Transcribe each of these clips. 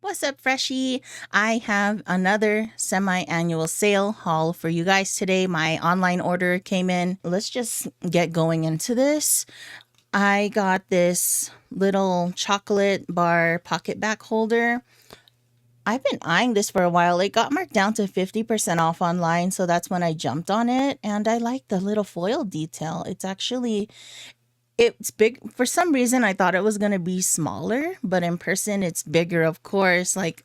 What's up, Freshie? I have another semi-annual sale haul for you guys today. My online order came in. Let's just get going into this. I got this little chocolate bar Pocketbac holder. I've been eyeing this for a while. It got marked down to 50% off online, so that's when I jumped on it. And I like the little foil detail. It's big. For some reason, I thought it was going to be smaller, but in person, it's bigger, of course. Like,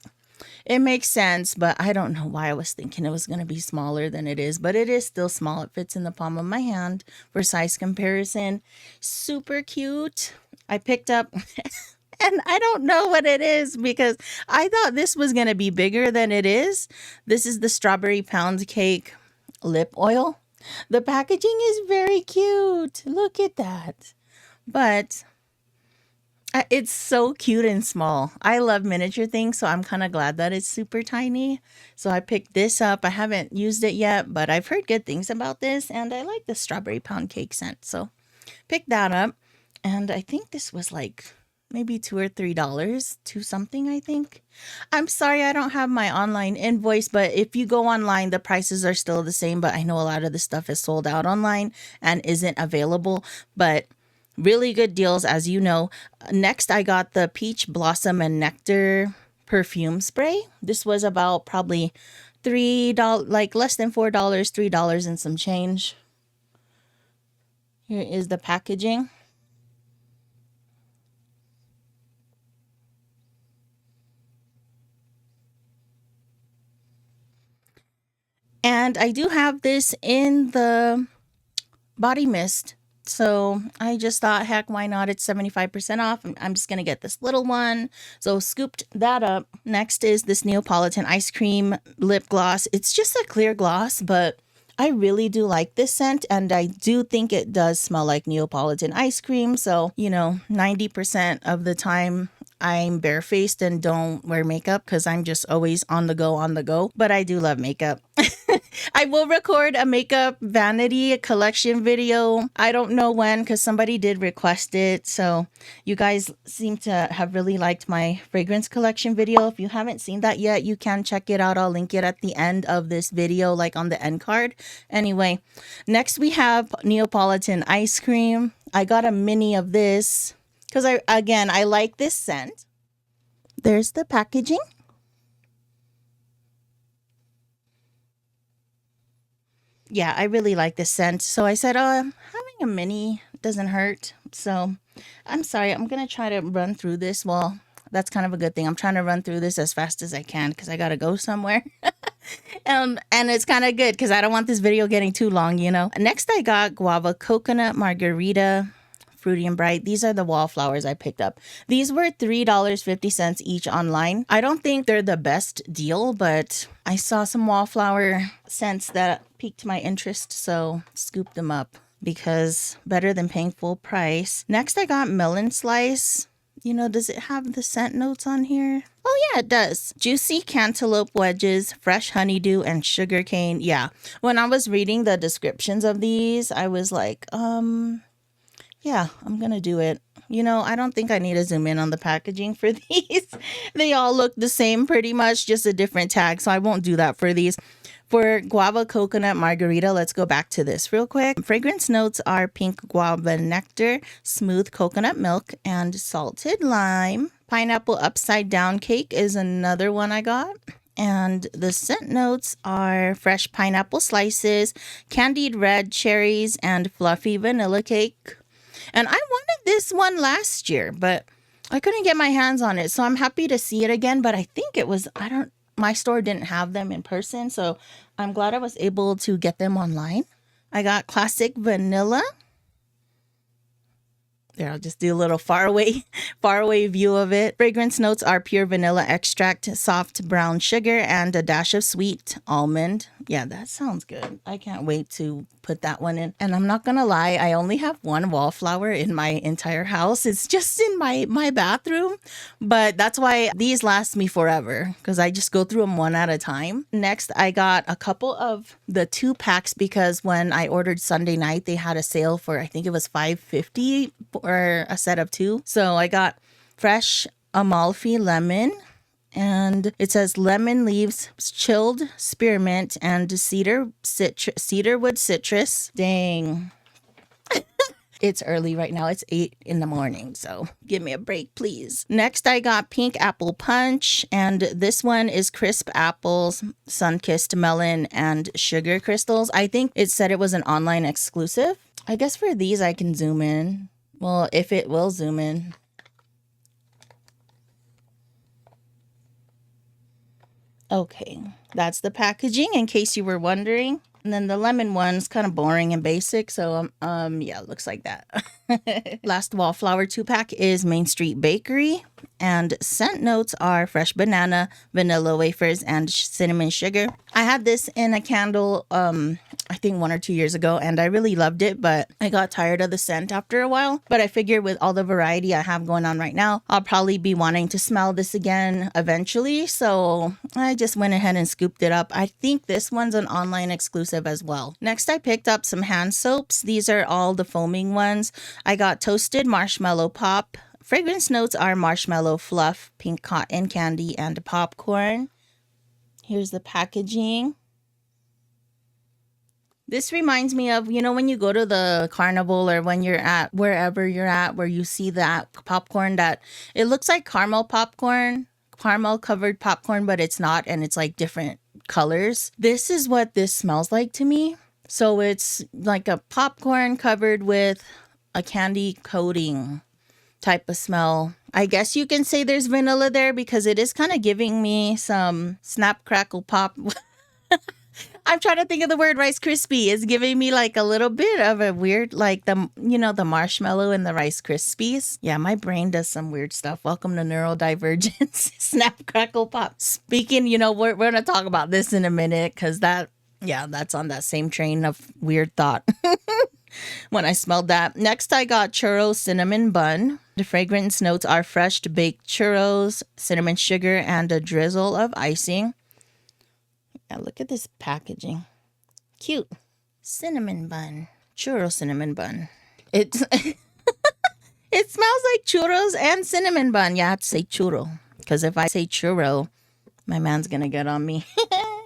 it makes sense, but I don't know why I was thinking it was going to be smaller than it is, but it is still small. It fits in the palm of my hand for size comparison. Super cute. I picked up, and I don't know what it is because I thought this was going to be bigger than it is. This is the strawberry pound cake lip oil. The packaging is very cute. Look at that. But it's so cute and small. I love miniature things, so I'm kind of glad that it's super tiny. So I picked this up. I haven't used it yet, but I've heard good things about this, and I like the strawberry pound cake scent. So picked that up, and I think this was like maybe $2 or $3, two something, I think. I'm sorry I don't have my online invoice, but if you go online, the prices are still the same, but I know a lot of the stuff is sold out online and isn't available, but really good deals, as you know. Next, I got the Peach Blossom and Nectar perfume spray. This was about probably $3, like less than $4, $3 and some change. Here is the packaging. And I do have this in the body mist. So I just thought, heck, why not? It's 75% off. I'm just going to get this little one. So scooped that up. Next is this Neapolitan ice cream lip gloss. It's just a clear gloss, but I really do like this scent. And I do think it does smell like Neapolitan ice cream. So, 90% of the time I'm barefaced and don't wear makeup because I'm just always on the go. But I do love makeup. I will record a makeup vanity collection video. I don't know when because somebody did request it. So you guys seem to have really liked my fragrance collection video. If you haven't seen that yet, you can check it out. I'll link it at the end of this video, like on the end card. Anyway, next we have Neapolitan ice cream. I got a mini of this because I like this scent. There's the packaging. Yeah, I really like this scent. So I said, having a mini doesn't hurt. So I'm sorry. I'm going to try to run through this. Well, that's kind of a good thing. I'm trying to run through this as fast as I can because I got to go somewhere. And it's kind of good because I don't want this video getting too long, Next, I got Guava Coconut Margarita. Fruity and Bright. These are the Wallflowers I picked up. These were $3.50 each online. I don't think they're the best deal, but I saw some Wallflower scents that piqued my interest, so scooped them up because better than paying full price. Next, I got Melon Slice. Does it have the scent notes on here? Oh, yeah, it does. Juicy cantaloupe wedges, fresh honeydew, and sugarcane. Yeah, when I was reading the descriptions of these, I was like, yeah, I'm going to do it. I don't think I need to zoom in on the packaging for these. They all look the same pretty much, just a different tag. So I won't do that for these. For Guava Coconut Margarita, let's go back to this real quick. Fragrance notes are pink guava nectar, smooth coconut milk, and salted lime. Pineapple upside down cake is another one I got. And the scent notes are fresh pineapple slices, candied red cherries, and fluffy vanilla cake. And I wanted this one last year, but I couldn't get my hands on it. So I'm happy to see it again. But I think my store didn't have them in person. So I'm glad I was able to get them online. I got classic vanilla. There, I'll just do a little far away view of it. Fragrance notes are pure vanilla extract, soft brown sugar, and a dash of sweet almond. Yeah, that sounds good. I can't wait to put that one in. And I'm not gonna lie, I only have one wallflower in my entire house. It's just in my bathroom, but that's why these last me forever because I just go through them one at a time. Next, I got a couple of the 2-packs because when I ordered Sunday night, they had a sale for, I think it was $5.50 or a set of 2. So I got fresh Amalfi lemon, And it says lemon leaves, chilled spearmint, and cedarwood citrus. Dang. It's early right now. It's 8 in the morning, so give me a break, please. Next, I got pink apple punch, and this one is crisp apples, sun-kissed melon, and sugar crystals. I think it said it was an online exclusive. I guess for these, I can zoom in. Well, if it will zoom in. Okay, that's the packaging in case you were wondering. And then the lemon one's kind of boring and basic, so yeah, it looks like that. Last Wallflower 2-pack is Main Street Bakery, and scent notes are fresh banana, vanilla wafers, and cinnamon sugar. I had this in a candle, I think 1 or 2 years ago, and I really loved it, but I got tired of the scent after a while. But I figured with all the variety I have going on right now, I'll probably be wanting to smell this again eventually, so I just went ahead and scooped it up. I think this one's an online exclusive as well. Next, I picked up some hand soaps. These are all the foaming ones. I got toasted marshmallow pop. Fragrance notes are marshmallow fluff, pink cotton candy, and popcorn. Here's the packaging. This reminds me of, you know, when you go to the carnival or when you're at wherever you're at where you see that popcorn that it looks like caramel popcorn, caramel covered popcorn, but it's not, and it's like different colors. This is what this smells like to me. So it's like a popcorn covered with a candy coating type of smell. I guess you can say there's vanilla there because it is kind of giving me some snap crackle pop. I'm trying to think of the word Rice Krispie. It's giving me like a little bit of a weird, like the, you know, the marshmallow and the Rice Krispies. Yeah, my brain does some weird stuff. Welcome to neurodivergence. Snap crackle pop. Speaking, you know, we're going to talk about this in a minute because that, yeah, that's on that same train of weird thought. When I smelled that. Next, I got churro cinnamon bun. The fragrance notes are fresh baked churros, cinnamon sugar, and a drizzle of icing. Yeah, look at this packaging. Cute. Cinnamon bun. Churro cinnamon bun. It's it smells like churros and cinnamon bun. Yeah, I have to say churro. Because if I say churro, my man's going to get on me.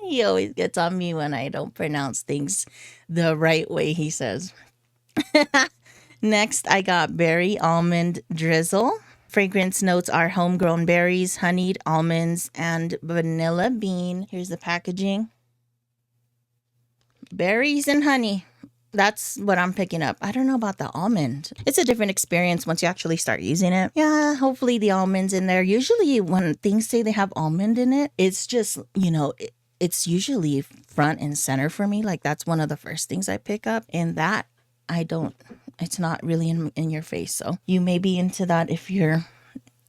He always gets on me when I don't pronounce things the right way, he says. Next, I got berry almond drizzle. Fragrance notes are homegrown berries, honeyed almonds, and vanilla bean. Here's the packaging. Berries and honey. That's what I'm picking up. I don't know about the almond. It's a different experience once you actually start using it. Yeah, hopefully the almond's in there. Usually when things say they have almond in it, it's just, you know, it's usually front and center for me. Like that's one of the first things I pick up. And that it's not really in your face. So you may be into that if you're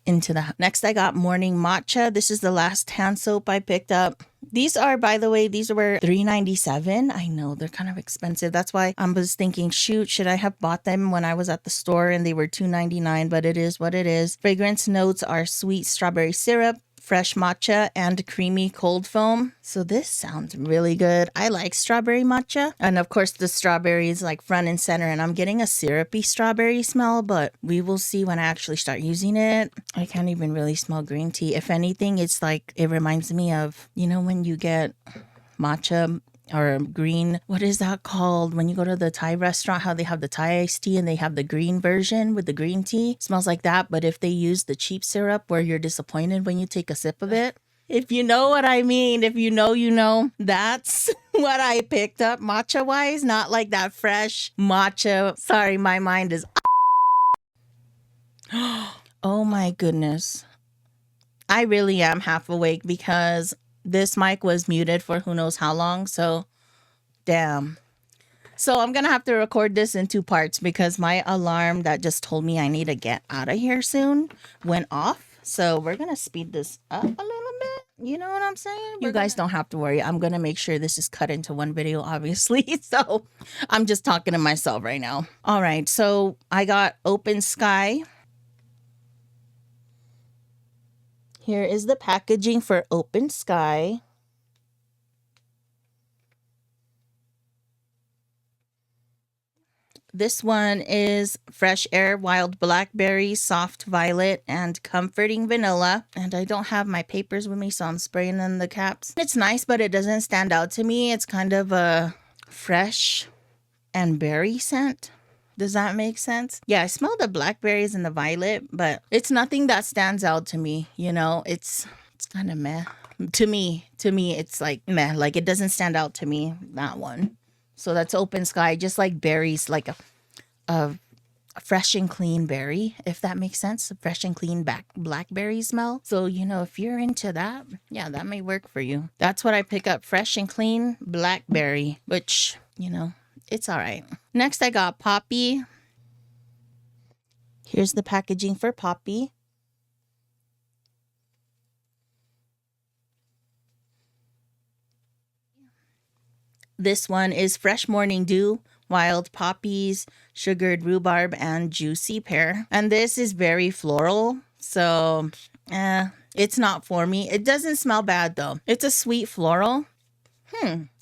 into that. Next, I got morning matcha. This is the last hand soap I picked up. These are, by the way, these were $3.97. I know they're kind of expensive. That's why I was thinking, shoot, should I have bought them when I was at the store and they were $2.99? But it is what it is. Fragrance notes are sweet strawberry syrup, fresh matcha, and creamy cold foam. So this sounds really good. I like strawberry matcha. And of course the strawberry is like front and center, and I'm getting a syrupy strawberry smell, but we will see when I actually start using it. I can't even really smell green tea. If anything, it's like, it reminds me of, you know, when you get matcha or green, what is that called? When you go to the Thai restaurant, how they have the Thai iced tea and they have the green version with the green tea. It smells like that, but if they use the cheap syrup where you're disappointed when you take a sip of it. If you know what I mean, if you know, you know. That's what I picked up matcha wise, not like that fresh matcha. Sorry, my mind is. Oh my goodness. I really am half awake because this mic was muted for who knows how long. So, damn. So I'm going to have to record this in 2 parts because my alarm that just told me I need to get out of here soon went off. So we're going to speed this up a little bit. You know what I'm saying? You guys don't have to worry. I'm going to make sure this is cut into one video, obviously. So I'm just talking to myself right now. All right. So I got Open Sky. Here is the packaging for Open Sky. This one is Fresh Air, Wild Blackberry, Soft Violet, and Comforting Vanilla. And I don't have my papers with me, so I'm spraying in the caps. It's nice, but it doesn't stand out to me. It's kind of a fresh and berry scent. Does that make sense? Yeah, I smell the blackberries and the violet, but it's nothing that stands out to me. You know, it's kind of meh. To me, it's like meh. Like, it doesn't stand out to me, that one. So that's Open Sky, just like berries, like a fresh and clean berry, if that makes sense. A fresh and clean blackberry smell. So, you know, if you're into that, yeah, that may work for you. That's what I pick up, fresh and clean blackberry, which, you know, it's all right. Next, I got Poppy. Here's the packaging for Poppy. This one is Fresh Morning Dew, Wild Poppies, Sugared Rhubarb, and Juicy Pear. And this is very floral, so it's not for me. It doesn't smell bad though. It's a sweet floral.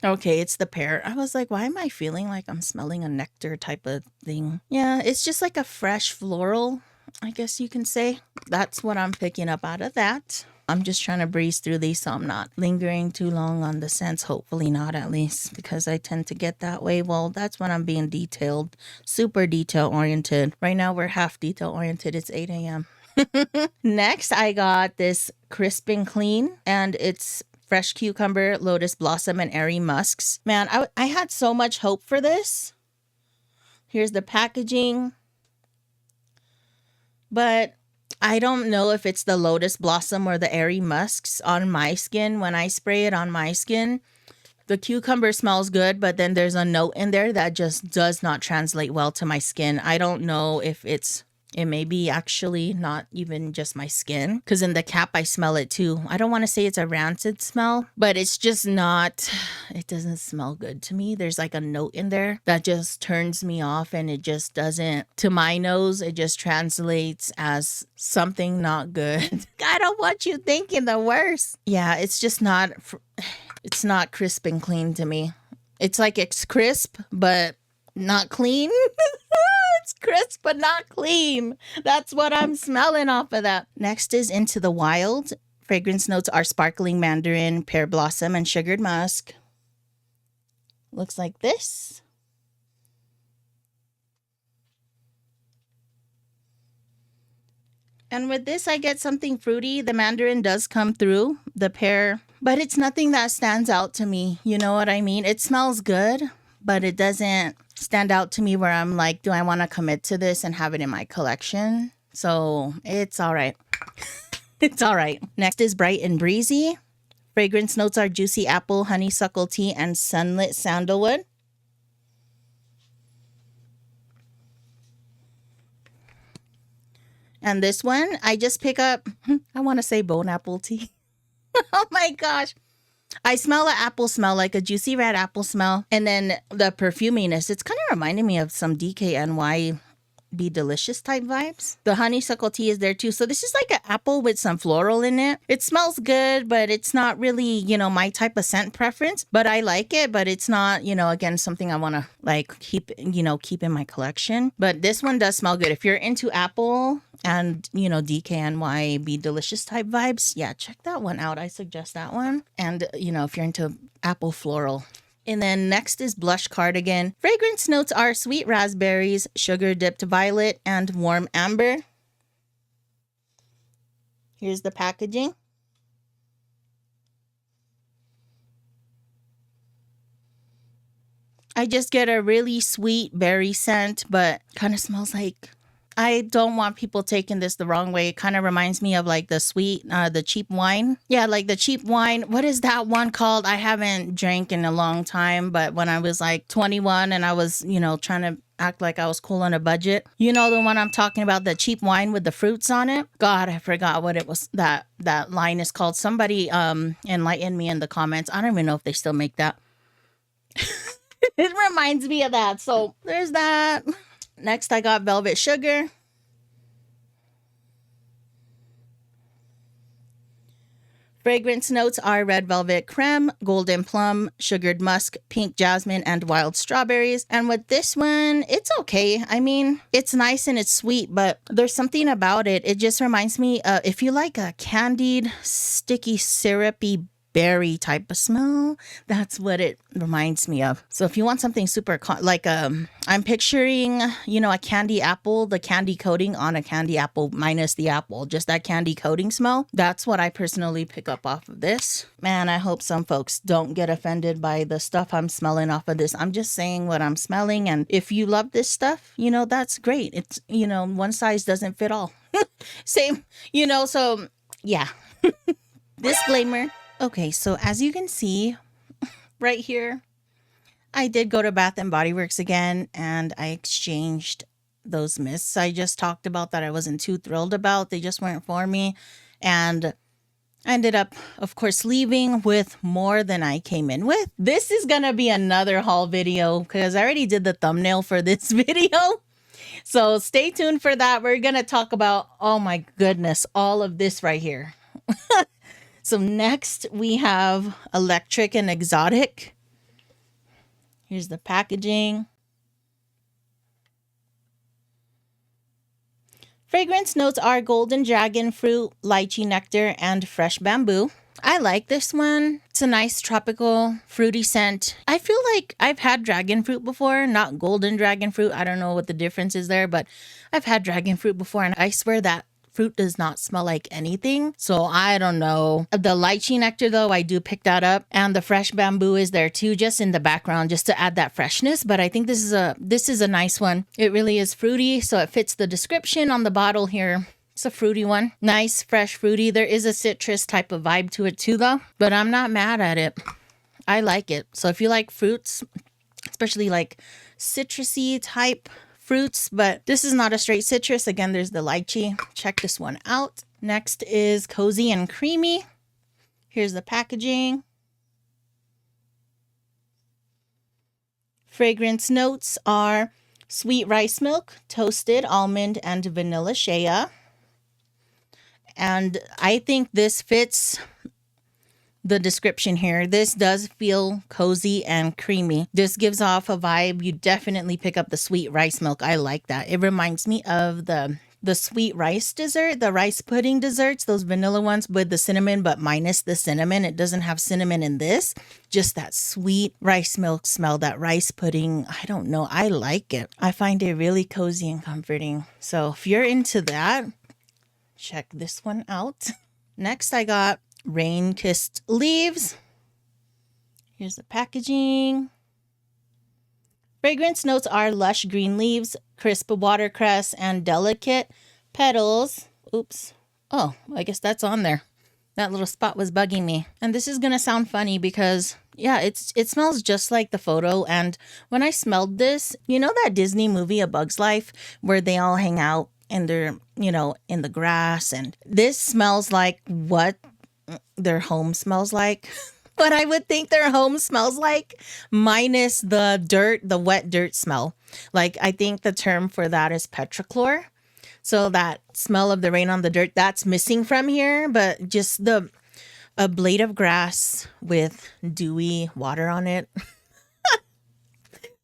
Okay, it's the pear. I was like, why am I feeling like I'm smelling a nectar type of thing? Yeah, it's just like a fresh floral, I guess you can say. That's what I'm picking up out of that. I'm just trying to breeze through these so I'm not lingering too long on the scents. Hopefully not, at least, because I tend to get that way. Well, that's when I'm being detailed, super detail oriented. Right now we're half detail oriented. It's 8 a.m. Next, I got this Crisp and Clean, and it's Fresh Cucumber, Lotus Blossom, and Airy Musks. Man, I had so much hope for this. Here's the packaging. But I don't know if it's the Lotus Blossom or the Airy Musks on my skin. When I spray it on my skin, the cucumber smells good, but then there's a note in there that just does not translate well to my skin. I don't know if it may be actually not even just my skin, because in the cap I smell it too. I don't want to say it's a rancid smell, but it's just not, it doesn't smell good to me. There's like a note in there that just turns me off, and it just doesn't, to my nose, it just translates as something not good. I don't want you thinking the worst. Yeah, it's just not, it's not crisp and clean to me. It's like it's crisp, but not clean. It's crisp but not clean. That's what I'm smelling off of that. Next is Into the Wild. Fragrance notes are sparkling mandarin, pear blossom, and sugared musk. Looks like this. And with this, I get something fruity. The mandarin does come through, the pear, but it's nothing that stands out to me. You know what I mean? It smells good, but it doesn't stand out to me where I'm like, do I want to commit to this and have it in my collection? So it's all right. It's all right. Next is Bright and Breezy. Fragrance notes are juicy apple, honeysuckle tea, and sunlit sandalwood. And this one, I just pick up, I want to say bone apple tea. Oh my gosh. I smell an apple smell, like a juicy red apple smell. And then the perfuminess, it's kind of reminding me of some DKNY Be Delicious type vibes. The honeysuckle tea is there too. So this is like an apple with some floral in it. It smells good, but it's not really, you know, my type of scent preference. But I like it, but it's not, you know, again, something I want to like keep in my collection. But this one does smell good. If you're into apple and, you know, DKNY Be Delicious type vibes, yeah, check that one out. I suggest that one. And, you know, if you're into apple floral. And then next is Blush Cardigan. Fragrance notes are sweet raspberries, sugar dipped violet, and warm amber. Here's the packaging. I just get a really sweet berry scent, but kind of smells like, I don't want people taking this the wrong way. It kind of reminds me of like the cheap wine. Yeah, like the cheap wine. What is that one called? I haven't drank in a long time, but when I was like 21 and I was, you know, trying to act like I was cool on a budget. You know the one I'm talking about, the cheap wine with the fruits on it? God, I forgot what it was, that line is called. Somebody enlighten me in the comments. I don't even know if they still make that. It reminds me of that. So there's that. Next, I got Velvet Sugar. Fragrance notes are red velvet creme, golden plum, sugared musk, pink jasmine, and wild strawberries. And with this one, it's okay. I mean, it's nice and it's sweet, but there's something about it. It just reminds me, if you like a candied, sticky, syrupy berry type of smell, that's what it reminds me of. So if you want something super I'm picturing, a candy apple, the candy coating on a candy apple minus the apple, just that candy coating smell. That's what I personally pick up off of this. Man, I hope some folks don't get offended by the stuff I'm smelling off of this. I'm just saying what I'm smelling, and if you love this stuff, that's great. It's, one size doesn't fit all. Same, so yeah. Disclaimer. Okay, so as you can see right here, I did go to Bath and Body Works again, and I exchanged those mists I just talked about that I wasn't too thrilled about. They just weren't for me. And I ended up, of course, leaving with more than I came in with. This is going to be another haul video because I already did the thumbnail for this video. So stay tuned for that. We're going to talk about, oh my goodness, all of this right here. So next we have Electric and Exotic. Here's the packaging. Fragrance notes are golden dragon fruit, lychee nectar, and fresh bamboo. I like this one. It's a nice tropical fruity scent. I feel like I've had dragon fruit before, not golden dragon fruit. I don't know what the difference is there, but I've had dragon fruit before, and I swear that fruit does not smell like anything. So I don't know. The lychee nectar though, I do pick that up. And the fresh bamboo is there too, just in the background, just to add that freshness. But I think this is a nice one. It really is fruity. So it fits the description on the bottle here. It's a fruity one. Nice, fresh, fruity. There is a citrus type of vibe to it too though. But I'm not mad at it. I like it. So if you like fruits, especially like citrusy type fruits, but this is not a straight citrus. Again, there's the lychee. Check this one out. Next is Cozy and Creamy. Here's the packaging. Fragrance notes are sweet rice milk, toasted almond, and vanilla shea. And I think this fits the description here. This does feel cozy and creamy. This gives off a vibe. You definitely pick up the sweet rice milk. I like that. It reminds me of the sweet rice dessert, the rice pudding desserts, those vanilla ones with the cinnamon, but minus the cinnamon. It doesn't have cinnamon in this. Just that sweet rice milk smell, that rice pudding. I don't know. I like it. I find it really cozy and comforting. So if you're into that, check this one out. Next, I got Rain-Kissed Leaves. Here's the packaging. Fragrance notes are lush green leaves, crisp watercress, and delicate petals. Oops. Oh, I guess that's on there. That little spot was bugging me. And this is going to sound funny because, yeah, it smells just like the photo. And when I smelled this, that Disney movie, A Bug's Life, where they all hang out and they're, in the grass. And this smells like what their home smells like. What I would think their home smells like, minus the dirt, the wet dirt smell. Like, I think the term for that is petrichlor. So that smell of the rain on the dirt, that's missing from here. But just a blade of grass with dewy water on it.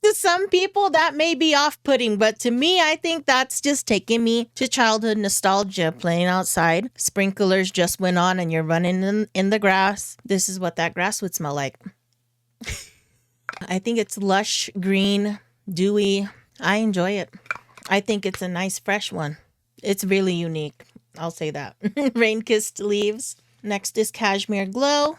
To some people, that may be off-putting, but to me, I think that's just taking me to childhood nostalgia, playing outside. Sprinklers just went on and you're running in the grass. This is what that grass would smell like. I think it's lush, green, dewy. I enjoy it. I think it's a nice, fresh one. It's really unique. I'll say that. Rain-Kissed Leaves. Next is Cashmere Glow.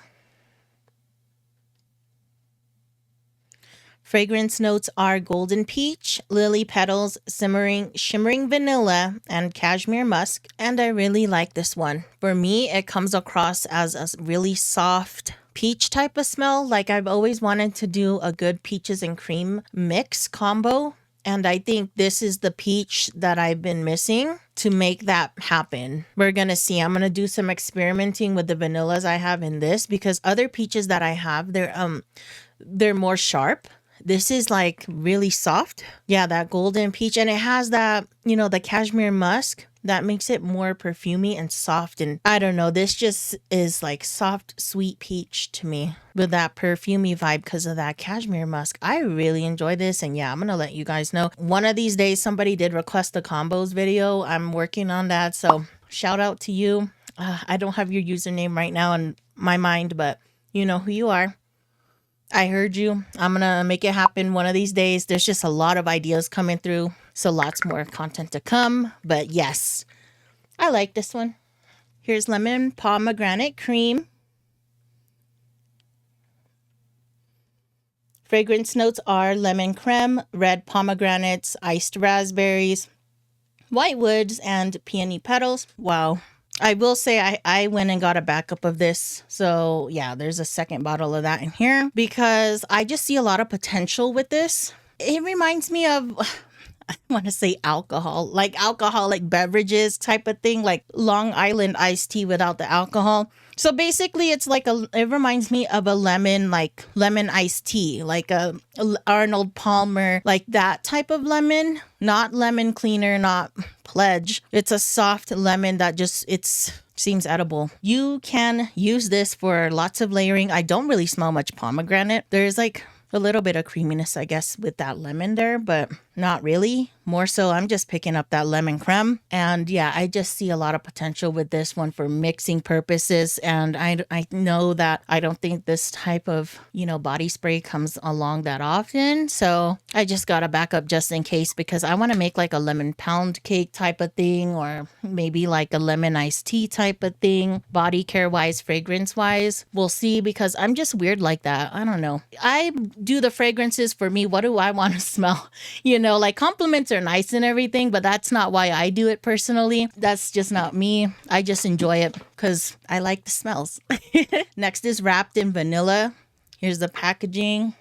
Fragrance notes are golden peach, lily petals, shimmering vanilla, and cashmere musk. And I really like this one. For me, it comes across as a really soft peach type of smell. Like, I've always wanted to do a good peaches and cream mix combo. And I think this is the peach that I've been missing to make that happen. We're going to see. I'm going to do some experimenting with the vanillas I have in this, because other peaches that I have, they're more sharp. This is like really soft. Yeah, that golden peach. And it has that, the cashmere musk. that makes it more perfumey and soft. And I don't know, this just is like soft, sweet peach to me with that perfumey vibe because of that cashmere musk. I really enjoy this. And yeah, I'm going to let you guys know. One of these days, somebody did request a combos video. I'm working on that. So shout out to you. I don't have your username right now in my mind, but you know who you are. I heard you. I'm going to make it happen one of these days. There's just a lot of ideas coming through. So lots more content to come. But yes, I like this one. Here's lemon pomegranate cream. Fragrance notes are lemon creme, red pomegranates, iced raspberries, white woods, and peony petals. Wow. I will say I went and got a backup of this. So yeah, there's a second bottle of that in here because I just see a lot of potential with this. It reminds me of, I want to say alcohol, like alcoholic beverages type of thing, like Long Island iced tea without the alcohol. So basically it's like it reminds me of a lemon, like lemon iced tea, like a Arnold Palmer, like that type of lemon, not lemon cleaner, not pledge. It's a soft lemon that just, seems edible. You can use this for lots of layering. I don't really smell much pomegranate. There's like a little bit of creaminess, I guess, with that lemon there, but not really. More so, I'm just picking up that lemon creme. And yeah, I just see a lot of potential with this one for mixing purposes. And I know that I don't think this type of, body spray comes along that often. So I just got a backup just in case because I want to make like a lemon pound cake type of thing, or maybe like a lemon iced tea type of thing, body care wise, fragrance wise. We'll see because I'm just weird like that. I don't know. I do the fragrances for me. What do I want to smell? Like compliments are nice and everything, but that's not why I do it personally. That's just not me. I just enjoy it because I like the smells. Next is wrapped in vanilla. Here's the packaging.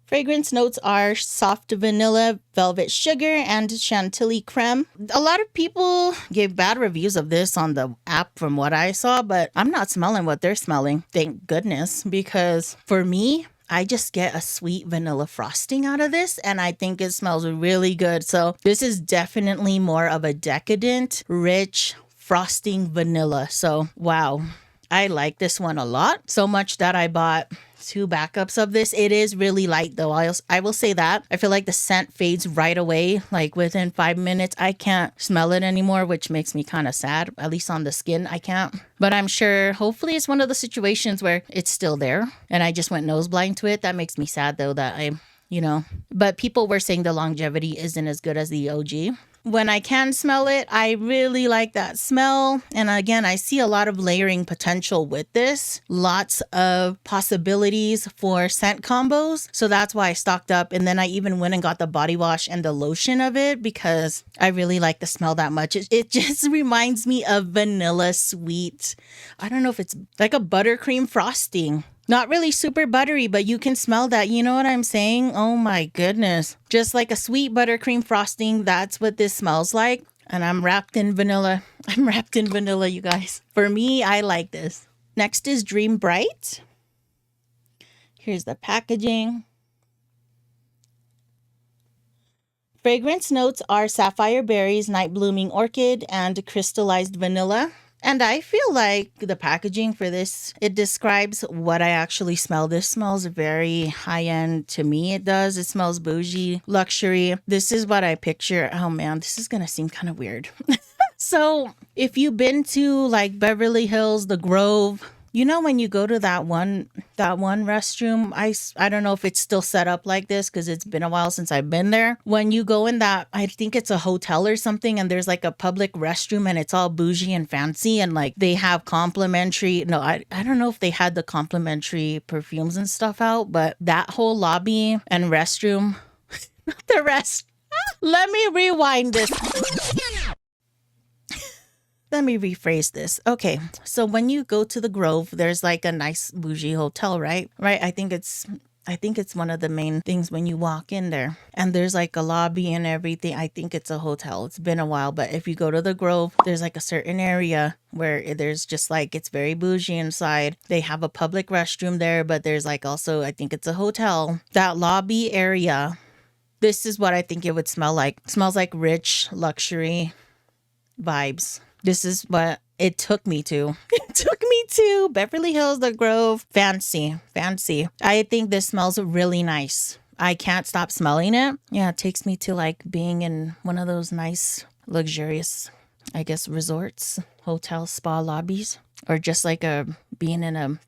Fragrance notes are soft vanilla, velvet sugar, and chantilly creme. A lot of people gave bad reviews of this on the app from what I saw, but I'm not smelling what they're smelling. Thank goodness, because for me, I just get a sweet vanilla frosting out of this, and I think it smells really good. So this is definitely more of a decadent, rich, frosting vanilla. So wow, I like this one a lot. So much that I bought 2 backups of this. It is really light though. I will say that. I feel like the scent fades right away. Like within 5 minutes, I can't smell it anymore, which makes me kind of sad. At least on the skin, I can't. But I'm sure hopefully it's one of the situations where it's still there and I just went nose blind to it. That makes me sad though that but people were saying the longevity isn't as good as the OG. When I can smell it, I really like that smell. And again, I see a lot of layering potential with this. Lots of possibilities for scent combos. So that's why I stocked up. And then I even went and got the body wash and the lotion of it because I really like the smell that much. It just reminds me of vanilla sweet. I don't know if it's like a buttercream frosting. Not really super buttery, but you can smell that. You know what I'm saying? Oh my goodness. Just like a sweet buttercream frosting. That's what this smells like. And I'm wrapped in vanilla. I'm wrapped in vanilla, you guys. For me, I like this. Next is Dream Bright. Here's the packaging. Fragrance notes are sapphire berries, night blooming orchid, and crystallized vanilla. And I feel like the packaging for this, it describes what I actually smell. This smells very high-end to me. It does. It smells bougie, luxury. This is what I picture. Oh man, this is going to seem kind of weird. So if you've been to like Beverly Hills, the Grove, when you go to that one restroom, I don't know if it's still set up like this because it's been a while since I've been there. When you go in that, I think it's a hotel or something, and there's like a public restroom and it's all bougie and fancy and like they have complimentary, no, I don't know if they had the complimentary perfumes and stuff out, but that whole lobby and restroom, the rest, let me rewind this. Let me rephrase this. Okay, so when you go to the Grove, there's like a nice bougie hotel, right? Right. I think it's one of the main things when you walk in there. And there's like a lobby and everything. I think it's a hotel. It's been a while, but if you go to the Grove, there's like a certain area where there's just like, it's very bougie inside. They have a public restroom there, but there's like also, I think it's a hotel. That lobby area, This is what I think it would smell like. It smells like rich luxury vibes. This is what it took me to. It took me to Beverly Hills, The Grove. Fancy, fancy. I think this smells really nice. I can't stop smelling it. Yeah, it takes me to like being in one of those nice, luxurious, I guess, resorts, hotel, spa lobbies, or just like being in a,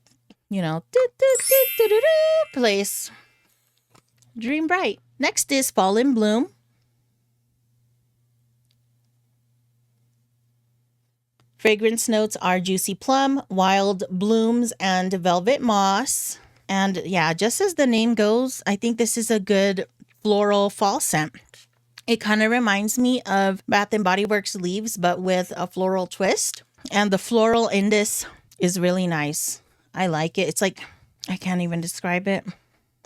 place. Dream bright. Next is Fall in Bloom. Fragrance notes are juicy plum, wild blooms, and velvet moss. And yeah, just as the name goes, I think this is a good floral fall scent. It kind of reminds me of Bath & Body Works leaves, but with a floral twist. And the floral in this is really nice. I like it. It's like, I can't even describe it.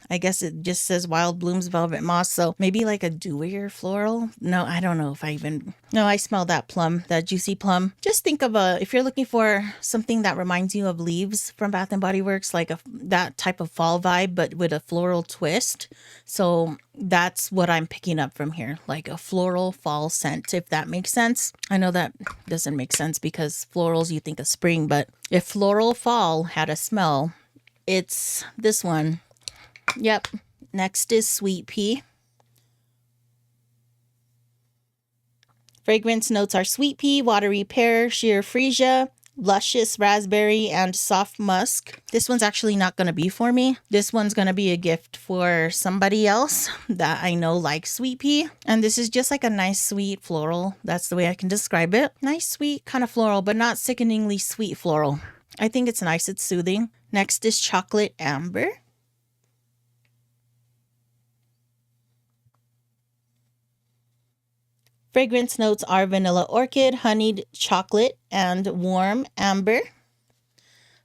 I guess it just says wild blooms, velvet moss. So maybe like a dewier floral. No, I don't know if no, I smell that plum, that juicy plum. Just think of if you're looking for something that reminds you of leaves from Bath & Body Works, like that type of fall vibe, but with a floral twist. So that's what I'm picking up from here, like a floral fall scent, if that makes sense. I know that doesn't make sense because florals, you think of spring, but if floral fall had a smell, it's this one. Yep. Next is Sweet Pea. Fragrance notes are sweet pea, watery pear, sheer freesia, luscious raspberry, and soft musk. This one's actually not going to be for me. This one's going to be a gift for somebody else that I know likes sweet pea. And this is just like a nice sweet floral. That's the way I can describe it. Nice sweet kind of floral, but not sickeningly sweet floral. I think it's nice. It's soothing. Next is Chocolate Amber. Fragrance notes are vanilla orchid, honeyed chocolate, and warm amber.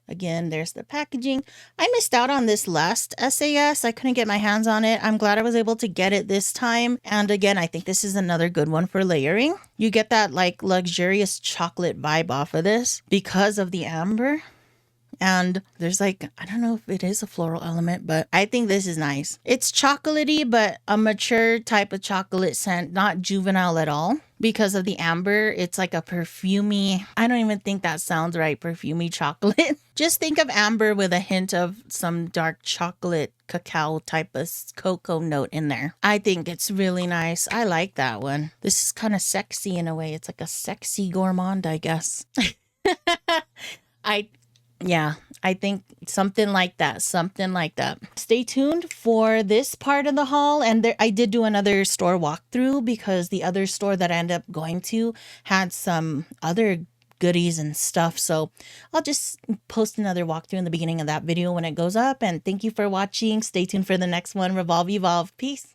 Again, there's the packaging. I missed out on this last SAS. I couldn't get my hands on it. I'm glad I was able to get it this time. And again, I think this is another good one for layering. You get that like luxurious chocolate vibe off of this because of the amber. And there's like, I don't know if it is a floral element, but I think this is nice. It's chocolatey, but a mature type of chocolate scent, not juvenile at all. Because of the amber, it's like a perfumey, I don't even think that sounds right, perfumey chocolate. Just think of amber with a hint of some dark chocolate cacao type of cocoa note in there. I think it's really nice. I like that one. This is kind of sexy in a way. It's like a sexy gourmand, I guess. Yeah, I think something like that. Stay tuned for this part of the haul. And I did do another store walkthrough because the other store that I ended up going to had some other goodies and stuff. So I'll just post another walkthrough in the beginning of that video when it goes up. And thank you for watching. Stay tuned for the next one. Revolve, Evolve. Peace.